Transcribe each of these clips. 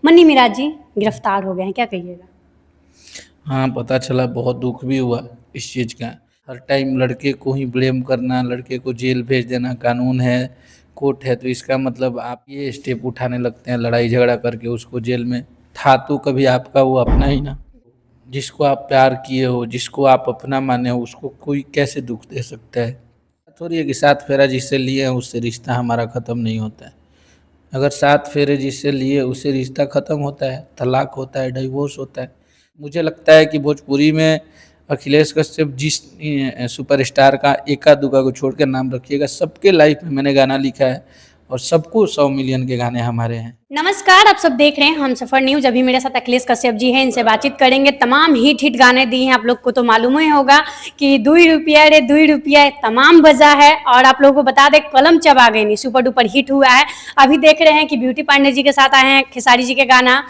मन्नी मिराज जी गिरफ्तार हो गए हैं, क्या कहिएगा? हाँ, पता चला, बहुत दुख भी हुआ इस चीज़ का। हर टाइम लड़के को ही ब्लेम करना, लड़के को जेल भेज देना, कानून है, कोर्ट है, तो इसका मतलब आप ये स्टेप उठाने लगते हैं लड़ाई झगड़ा करके उसको जेल में। था तो कभी आपका वो अपना ही ना। जिसको आप प्यार किए हो, जिसको आप अपना माने हो, उसको कोई कैसे दुख दे सकता है? थोड़ी है कि सात फेरा जिससे लिए हैं उससे रिश्ता हमारा ख़त्म नहीं होता है। अगर सात फेरे जिससे लिए उससे रिश्ता ख़त्म होता है, तलाक होता है, डिवोर्स होता है। मुझे लगता है कि भोजपुरी में अखिलेश कश्यप जिस सुपरस्टार का एका दुका को छोड़ कर नाम रखिएगा, सबके लाइफ में मैंने गाना लिखा है और सबको 100 मिलियन के गाने हमारे हैं। नमस्कार, आप सब देख रहे हैं हमसफर न्यूज। अभी मेरे साथ अखिलेश कश्यप जी हैं, इनसे बातचीत करेंगे। तमाम हिट गाने दिए हैं, आप लोग को तो मालूम ही होगा कि 2 रुपया रे 2 रुपया तमाम बजा है। और आप लोगों को बता दें, कलम चबा गई नहीं सुपर डुपर हिट हुआ है। अभी देख रहे हैं कि ब्यूटी पांडे जी के साथ आए हैं खेसारी जी के गाना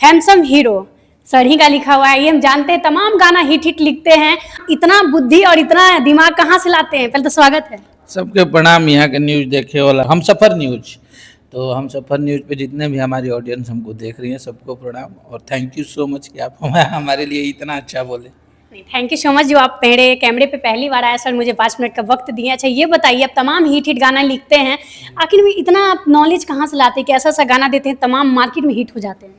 हैंडसम हीरो सरही का लिखा हुआ है। ये हम जानते हैं, तमाम गाना हिट लिखते हैं। इतना बुद्धि और इतना दिमाग कहाँ से लाते हैं? पहले तो स्वागत है। सबके प्रणाम। यहाँ के न्यूज़ देखे वाला हमसफर न्यूज, तो हमसफर न्यूज पे जितने भी हमारी ऑडियंस हमको देख रही है सबको प्रणाम और थैंक यू सो मच कि आप हमारे लिए इतना अच्छा बोले। थैंक यू सो मच जो आप मेरे कैमरे पे पहली बार आए सर, मुझे 5 मिनट का वक्त दिए। अच्छा ये बताइए, आप तमाम हिट गाना लिखते हैं, आखिर में इतना आप नॉलेज कहाँ से लाते हैं कि ऐसा ऐसा गाना देते हैं तमाम मार्केट में हिट हो जाते हैं?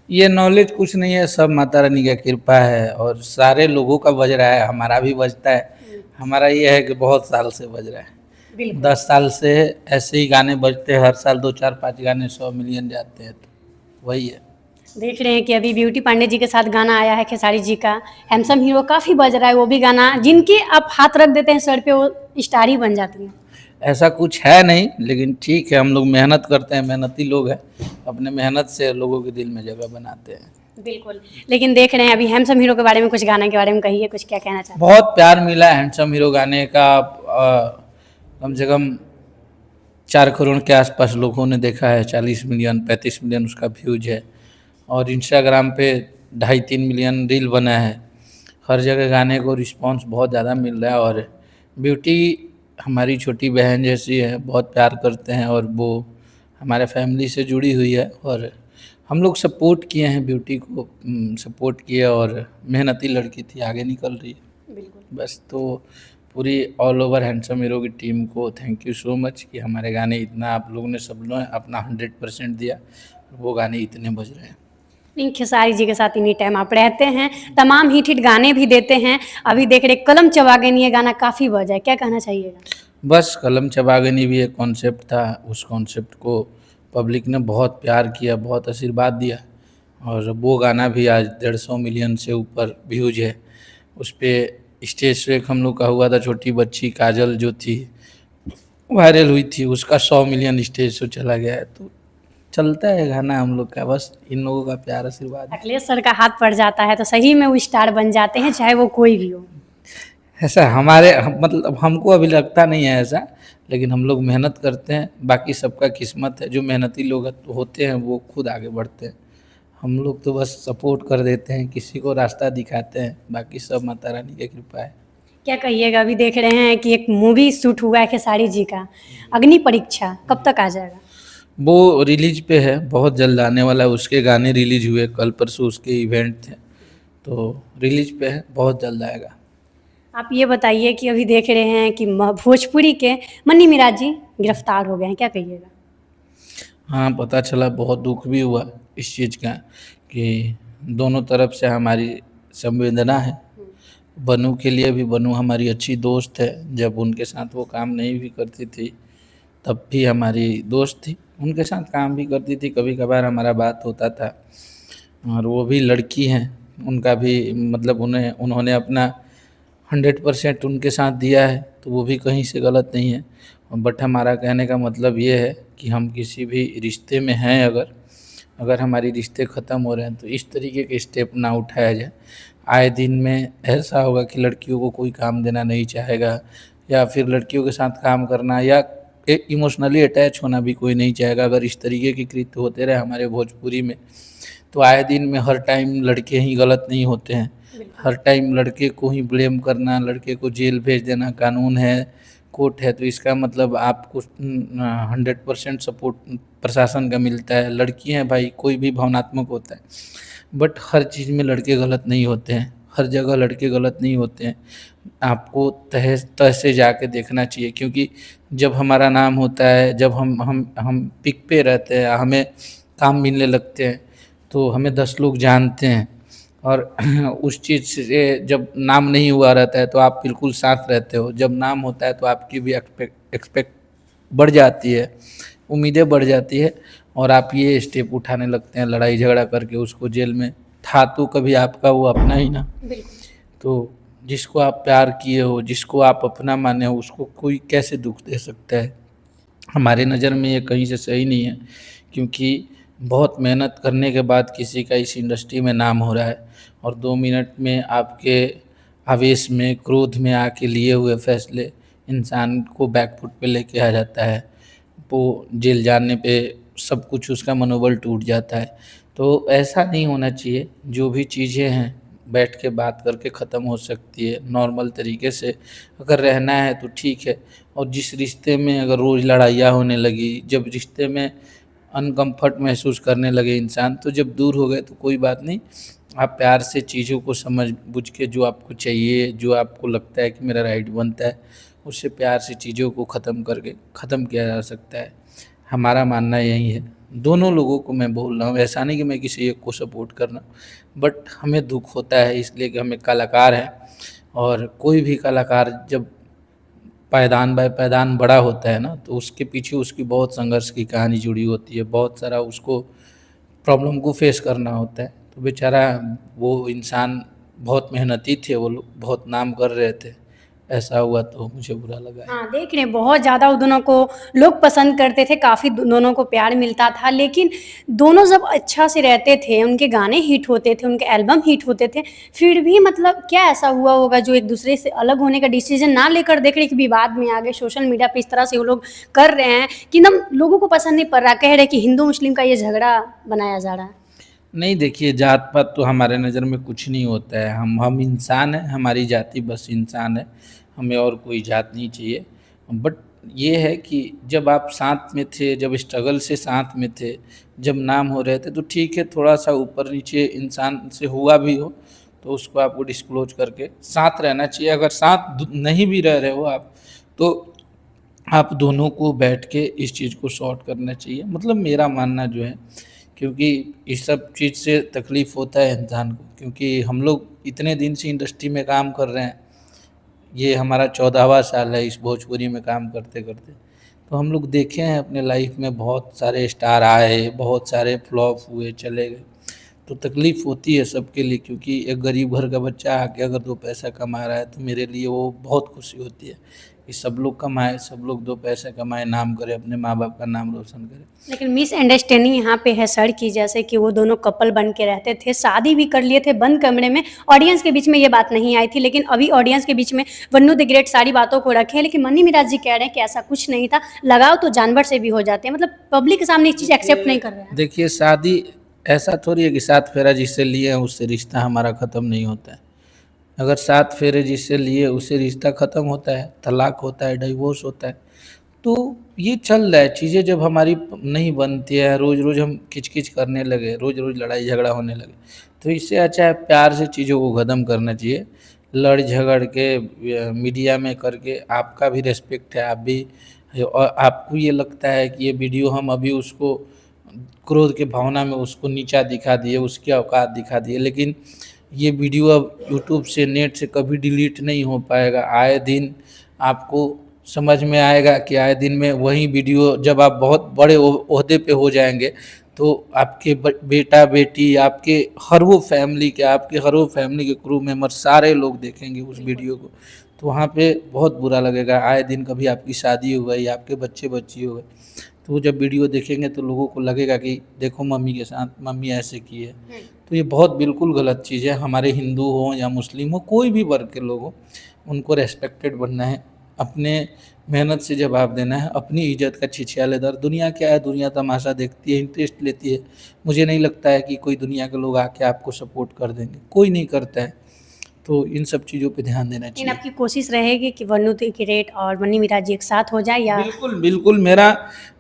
ये नॉलेज कुछ नहीं है, सब माता रानी की कृपा है और सारे लोगों का बज रहा है, हमारा भी बजता है। हमारा ये है कि बहुत साल से बज रहा है, 10 साल से ऐसे ही गाने बजते हैं, हर साल 2 4 5 गाने 100 मिलियन जाते हैं, तो वही है। देख रहे हैं कि अभी ब्यूटी पांडे जी के साथ गाना आया है खेसारी जी का, हैंडसम हीरो, काफ़ी बज रहा है वो भी गाना। जिनके आप हाथ रख देते हैं सर पे वो स्टार ही बन जाती हैं। ऐसा कुछ है नहीं, लेकिन ठीक है, हम लोग मेहनत करते हैं, मेहनती लोग हैं, अपने मेहनत से लोगों के दिल में जगह बनाते हैं। बिल्कुल। लेकिन देख रहे हैं अभी हैंडसम हीरो के बारे में, कुछ गाने के बारे में कहिए, कुछ क्या कहना चाहते हैं? बहुत प्यार मिला है हैंडसम हीरो गाने का। कम से कम 4 करोड़ के आसपास लोगों ने देखा है, 40 मिलियन 35 मिलियन उसका व्यूज है और इंस्टाग्राम पे 2.5 3 मिलियन रील बना है। हर जगह गाने को रिस्पांस बहुत ज़्यादा मिल रहा है और ब्यूटी हमारी छोटी बहन जैसी है, बहुत प्यार करते हैं और वो हमारे फैमिली से जुड़ी हुई है और हम लोग सपोर्ट किए हैं ब्यूटी को, सपोर्ट किए और मेहनती लड़की थी, आगे निकल रही है। बिल्कुल। बस तो पूरी ऑल ओवर हैंडसम हीरो की टीम को थैंक यू सो मच कि हमारे गाने इतना आप लोगों ने सब लोगों ने अपना 100% दिया, वो गाने इतने बज रहे हैं। नहीं, खेसारी जी के साथ इन्हीं टाइम आप रहते हैं, तमाम हिट गाने भी देते हैं। अभी देख रहे कलम चबागनी, ये गाना काफ़ी बजा है, क्या कहना चाहिएगा? बस कलम चबागनी भी एक कॉन्सेप्ट था, उस कॉन्सेप्ट को पब्लिक ने बहुत प्यार किया, बहुत आशीर्वाद दिया और वो गाना भी आज 150 मिलियन से ऊपर व्यूज है। उस पर स्टेज से एक हम लोग का हुआ था, छोटी बच्ची काजल जो थी वायरल हुई थी, उसका 100 मिलियन स्टेज शो चला गया है। तो चलता है गाना हम लोग का, बस इन लोगों का प्यार आशीर्वाद है। अखिलेश सर का हाथ पड़ जाता है तो सही में वो स्टार बन जाते हैं, चाहे वो कोई भी हो। ऐसा हमारे मतलब हमको अभी लगता नहीं है ऐसा, लेकिन हम लोग मेहनत करते हैं, बाकी सबका किस्मत है, जो मेहनती लोग होते हैं वो खुद आगे बढ़ते हैं। हम लोग तो बस सपोर्ट कर देते हैं, किसी को रास्ता दिखाते हैं, बाकी सब माता रानी की कृपा है। क्या कहिएगा, अभी देख रहे हैं कि एक मूवी शूट हुआ है खेसारी जी का, अग्नि परीक्षा, कब तक आ जाएगा? वो रिलीज पे है, बहुत जल्द आने वाला है। उसके गाने रिलीज हुए, कल परसों उसके इवेंट थे, तो रिलीज पे है, बहुत जल्द आएगा। आप ये बताइए कि अभी देख रहे हैं कि भोजपुरी के मन्नी मिराज जी गिरफ्तार हो गए हैं, क्या कहिएगा? हाँ, पता चला, बहुत दुख भी हुआ इस चीज़ का कि दोनों तरफ से हमारी संवेदना है। बनू के लिए भी, बनू हमारी अच्छी दोस्त है, जब उनके साथ वो काम नहीं भी करती थी तब भी हमारी दोस्त थी, उनके साथ काम भी करती थी, कभी कभार हमारा बात होता था। और वो भी लड़की हैं, उनका भी मतलब उन्होंने अपना 100% उनके साथ दिया है, तो वो भी कहीं से गलत नहीं है। बट हमारा कहने का मतलब ये है कि हम किसी भी रिश्ते में हैं, अगर हमारी रिश्ते ख़त्म हो रहे हैं तो इस तरीके के स्टेप ना उठाया जाए। आए दिन में ऐसा होगा कि लड़कियों को कोई काम देना नहीं चाहेगा या फिर लड़कियों के साथ काम करना या इमोशनली अटैच होना भी कोई नहीं चाहेगा। अगर इस तरीके के कृत्य होते रहे हमारे भोजपुरी में, तो आए दिन में हर टाइम लड़के ही गलत नहीं होते हैं, हर टाइम लड़के को ही ब्लेम करना, लड़के को जेल भेज देना, कानून है, कोर्ट है तो इसका मतलब आपको 100% सपोर्ट प्रशासन का मिलता है। लड़की हैं भाई, कोई भी भावनात्मक होता है, बट हर चीज़ में लड़के गलत नहीं होते हैं, हर जगह लड़के गलत नहीं होते हैं। आपको तह तह से जाके देखना चाहिए, क्योंकि जब हमारा नाम होता है, जब हम पिक पे रहते हैं, हमें काम मिलने लगते हैं, तो हमें 10 लोग जानते हैं। और उस चीज़ से जब नाम नहीं हुआ रहता है तो आप बिल्कुल साथ रहते हो, जब नाम होता है तो आपकी भी एक्सपेक्ट बढ़ जाती है, उम्मीदें बढ़ जाती है, और आप ये स्टेप उठाने लगते हैं लड़ाई झगड़ा करके उसको जेल में। था तो कभी आपका वो अपना ही ना। तो जिसको आप प्यार किए हो, जिसको आप अपना माने हो, उसको कोई कैसे दुख दे सकता है। हमारे नज़र में ये कहीं से सही नहीं है, क्योंकि बहुत मेहनत करने के बाद किसी का इस इंडस्ट्री में नाम हो रहा है, और 2 मिनट में आपके आवेश में, क्रोध में आके लिए हुए फैसले इंसान को बैकफुट पे लेके आ जाता है। वो जेल जाने पे सब कुछ उसका मनोबल टूट जाता है। तो ऐसा नहीं होना चाहिए। जो भी चीज़ें हैं बैठ के बात करके ख़त्म हो सकती है नॉर्मल तरीके से। अगर रहना है तो ठीक है, और जिस रिश्ते में अगर रोज़ लड़ाइयाँ होने लगी, जब रिश्ते में अनकम्फर्ट महसूस करने लगे इंसान, तो जब दूर हो गए तो कोई बात नहीं। आप प्यार से चीज़ों को समझ बुझ के, जो आपको चाहिए, जो आपको लगता है कि मेरा राइट बनता है, उससे प्यार से चीज़ों को ख़त्म करके ख़त्म किया जा सकता है। हमारा मानना यही है। दोनों लोगों को मैं बोल रहा हूँ, ऐसा नहीं कि मैं किसी एक को सपोर्ट कर रहा हूँ, बट हमें दुख होता है इसलिए कि हम एक कलाकार हैं, और कोई भी कलाकार जब पायदान बाय पायदान बड़ा होता है ना, तो उसके पीछे उसकी बहुत संघर्ष की कहानी जुड़ी होती है, बहुत सारा उसको प्रॉब्लम को फेस करना होता है। तो बेचारा वो इंसान बहुत मेहनती थे, वो लोग बहुत नाम कर रहे थे, ऐसा हुआ तो मुझे बुरा लगा है। हाँ, देख रहे हैं बहुत ज़्यादा वो दोनों को लोग पसंद करते थे, काफ़ी दोनों को प्यार मिलता था, लेकिन दोनों जब अच्छा से रहते थे, उनके गाने हिट होते थे, उनके एल्बम हिट होते थे, फिर भी मतलब क्या ऐसा हुआ होगा जो एक दूसरे से अलग होने का डिसीजन ना लेकर, देख रहे हैं कि विवाद में आ गए, सोशल मीडिया पे इस तरह से वो लोग कर रहे हैं कि एकदम लोगों को पसंद नहीं पड़ रहा, कह रहे हैं कि हिंदू मुस्लिम का ये झगड़ा बनाया जा रहा है। नहीं देखिए, जात पात तो हमारे नज़र में कुछ नहीं होता है। हम इंसान हैं, हमारी जाति बस इंसान है, हमें और कोई जात नहीं चाहिए। बट ये है कि जब आप साथ में थे, जब स्ट्रगल से साथ में थे, जब नाम हो रहे थे, तो ठीक है, थोड़ा सा ऊपर नीचे इंसान से हुआ भी हो तो उसको आपको डिस्क्लोज करके साथ रहना चाहिए। अगर साथ नहीं भी रह रहे हो आप, तो आप दोनों को बैठ के इस चीज़ को सॉर्ट करना चाहिए, मतलब मेरा मानना जो है। क्योंकि इस सब चीज़ से तकलीफ़ होता है इंसान को, क्योंकि हम लोग इतने दिन से इंडस्ट्री में काम कर रहे हैं, ये हमारा 14वां साल है इस भोजपुरी में काम करते करते। तो हम लोग देखे हैं अपने लाइफ में, बहुत सारे स्टार आए, बहुत सारे फ्लॉप हुए, चले गए। तो तकलीफ़ होती है सबके लिए, क्योंकि एक गरीब घर का बच्चा आके अगर 2 पैसा कमा रहा है तो मेरे लिए वो बहुत खुशी होती है कि सब लोग कमाए, सब लोग 2 पैसे कमाए, नाम करें, अपने माँ बाप का नाम रोशन करें। लेकिन मिसअंडरस्टैंडिंग यहाँ पे है सर की, जैसे कि वो दोनों कपल बन के रहते थे, शादी भी कर लिए थे बंद कमरे में, ऑडियंस के बीच में ये बात नहीं आई थी, लेकिन अभी ऑडियंस के बीच में वन्नू द ग्रेट सारी बातों को रखे हैं, लेकिन मन्नी मिराज जी कह रहे हैं कि ऐसा कुछ नहीं था, लगाव तो जानवर से भी हो जाते हैं, मतलब पब्लिक के सामने एक चीज़ एक्सेप्ट नहीं कर रहे हैं। देखिए, शादी ऐसा थोड़ी है कि 7 फेरा जिससे लिए हैं उससे रिश्ता हमारा ख़त्म नहीं होता है। अगर 7 फेरे जिससे लिए उससे रिश्ता ख़त्म होता है, तलाक होता है, डिवोर्स होता है, तो ये चल रहा है। चीज़ें जब हमारी नहीं बनती है, रोज़ रोज़ हम किच-किच करने लगे, रोज़ रोज़ लड़ाई झगड़ा होने लगे, तो इससे अच्छा है प्यार से चीज़ों को ख़त्म करना चाहिए। लड़ झगड़ के मीडिया में करके आपका भी रिस्पेक्ट है, आप भी, और आपको ये लगता है कि ये वीडियो हम अभी उसको क्रोध के भावना में उसको नीचा दिखा दिए, उसकी औकात दिखा दिए, लेकिन ये वीडियो अब यूट्यूब से, नेट से कभी डिलीट नहीं हो पाएगा। आए दिन आपको समझ में आएगा कि आए दिन में वही वीडियो, जब आप बहुत बड़े ओहदे पे हो जाएंगे, तो आपके बेटा बेटी, आपके हर वो फैमिली के, आपके हर वो फैमिली के क्रू मेंबर सारे लोग देखेंगे उस वीडियो को, तो वहाँ पे बहुत बुरा लगेगा। आए दिन कभी आपकी शादी हो गई, आपके बच्चे बच्ची हो गए, तो वो जब वीडियो देखेंगे तो लोगों को लगेगा कि देखो मम्मी के साथ, मम्मी ऐसे की है। तो ये बहुत बिल्कुल गलत चीज़ है। हमारे हिंदू हो या मुस्लिम हो, कोई भी वर्ग के लोग हो, उनको रेस्पेक्टेड बनना है, अपने मेहनत से जवाब देना है, अपनी इज़्ज़त का छिछियालेदार। दुनिया क्या है, दुनिया तमाशा देखती है, इंटरेस्ट लेती है। मुझे नहीं लगता है कि कोई दुनिया के लोग आके आपको सपोर्ट कर देंगे, कोई नहीं करता है। तो इन सब चीज़ों पे ध्यान देना लेकिन चाहिए। आपकी कोशिश रहेगी कि वन्नू किरेट और बन्नी मिराज जी एक साथ हो जाए, या बिल्कुल, बिल्कुल मेरा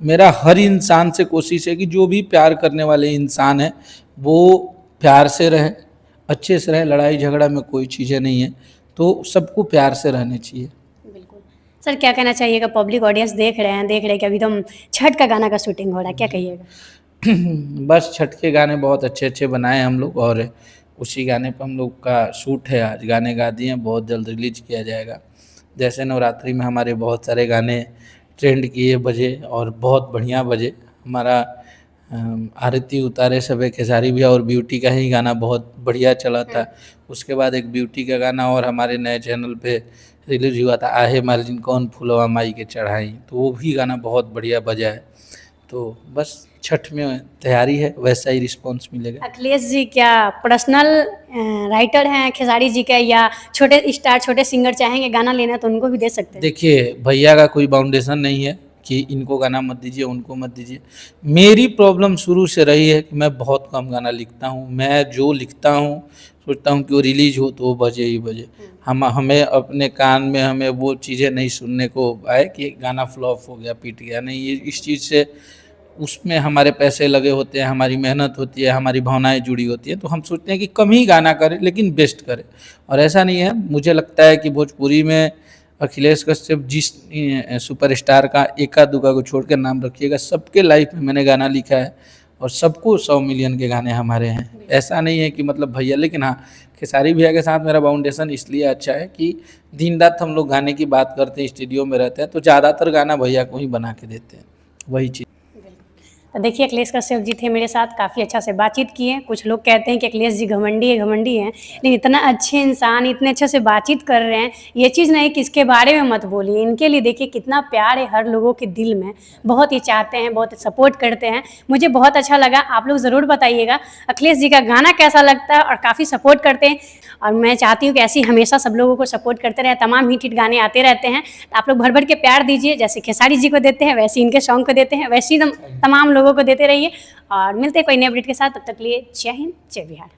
मेरा हर इंसान से कोशिश है कि जो भी प्यार करने वाले इंसान हैं, वो प्यार से रहें, अच्छे से रहें, लड़ाई झगड़ा में कोई चीज़ें नहीं है, तो सबको प्यार से रहने चाहिए। बिल्कुल। सर क्या कहना चाहिएगा, पब्लिक ऑडियंस देख रहे हैं कि अभी तो छठ का गाना का शूटिंग हो रहा है, क्या कहिएगा? बस छठ के गाने बहुत अच्छे-अच्छे बनाए हम लोग और उसी गाने पे हम लोग का शूट है आज, गाने गा दिए हैं, बहुत जल्द रिलीज़ किया जाएगा। जैसे नवरात्रि में हमारे बहुत सारे गाने ट्रेंड किए, बजे और बहुत बढ़िया बजे। हमारा आरती उतारे सबे खेसारी भैया और ब्यूटी का ही गाना बहुत बढ़िया चला था। उसके बाद एक ब्यूटी का गाना और हमारे नए चैनल पे रिलीज़ हुआ था, आहे मालिन कौन फूलवा माई के चढ़ाई, तो वो भी गाना बहुत बढ़िया बजा है। तो बस छठ में तैयारी है, वैसा ही रिस्पॉन्स मिलेगा। अखिलेश जी क्या पर्सनल राइटर हैं खेसारी जी के, या छोटे स्टार छोटे सिंगर चाहेंगे गाना लेना तो उनको भी दे सकते हैं? देखिए भैया का कोई बाउंडेशन नहीं है कि इनको गाना मत दीजिए, उनको मत दीजिए। मेरी प्रॉब्लम शुरू से रही है कि मैं बहुत कम गाना लिखता हूँ। मैं जो लिखता हूँ सोचता हूँ कि वो रिलीज हो तो वो बजे ही बजे। हमें अपने कान में हमें वो चीज़ें नहीं सुनने को आए कि गाना फ्लॉप हो गया, पीट गया, नहीं। ये इस चीज़ से उसमें हमारे पैसे लगे होते हैं, हमारी मेहनत होती है, हमारी भावनाएं जुड़ी होती हैं, तो हम सोचते हैं कि कम ही गाना करें लेकिन बेस्ट करें। और ऐसा नहीं है, मुझे लगता है कि भोजपुरी में अखिलेश कश्यप जिस सुपरस्टार का एका दुका को छोड़ कर नाम रखिएगा, सबके लाइफ में मैंने गाना लिखा है और सबको 100 मिलियन के गाने हमारे हैं। ऐसा नहीं है कि मतलब भैया, लेकिन हाँ खेसारी भैया के साथ मेरा बाउंडेशन इसलिए अच्छा है कि दिन रात हम लोग गाने की बात करते हैं, स्टूडियो में रहते हैं, तो ज़्यादातर गाना भैया को ही बना के देते हैं, वही चीज़। तो देखिए अखिलेश कश्यप जी थे मेरे साथ, काफ़ी अच्छा से बातचीत किए। कुछ लोग कहते हैं कि अखिलेश जी घमंडी हैं, लेकिन इतना अच्छे इंसान इतने अच्छे से बातचीत कर रहे हैं। ये चीज़ नहीं कि इसके बारे में मत बोलिए, इनके लिए देखिए कितना प्यार है हर लोगों के दिल में, बहुत ही चाहते हैं, बहुत सपोर्ट करते हैं। मुझे बहुत अच्छा लगा, आप लोग ज़रूर बताइएगा अखिलेश जी का गाना कैसा लगता है, और काफ़ी सपोर्ट करते हैं। और मैं चाहती हूँ कि ऐसे ही हमेशा सब लोगों को सपोर्ट करते रहे, तमाम हिट गाने आते रहते हैं, तो आप लोग भर भर के प्यार दीजिए। जैसे खेसारी जी को देते हैं वैसे इनके सॉन्ग को देते हैं, वैसे ही तमाम लोगों को देते रहिए। और मिलते हैं कोई नए अपडेट के साथ, तब तक के लिए जय हिंद जय बिहार।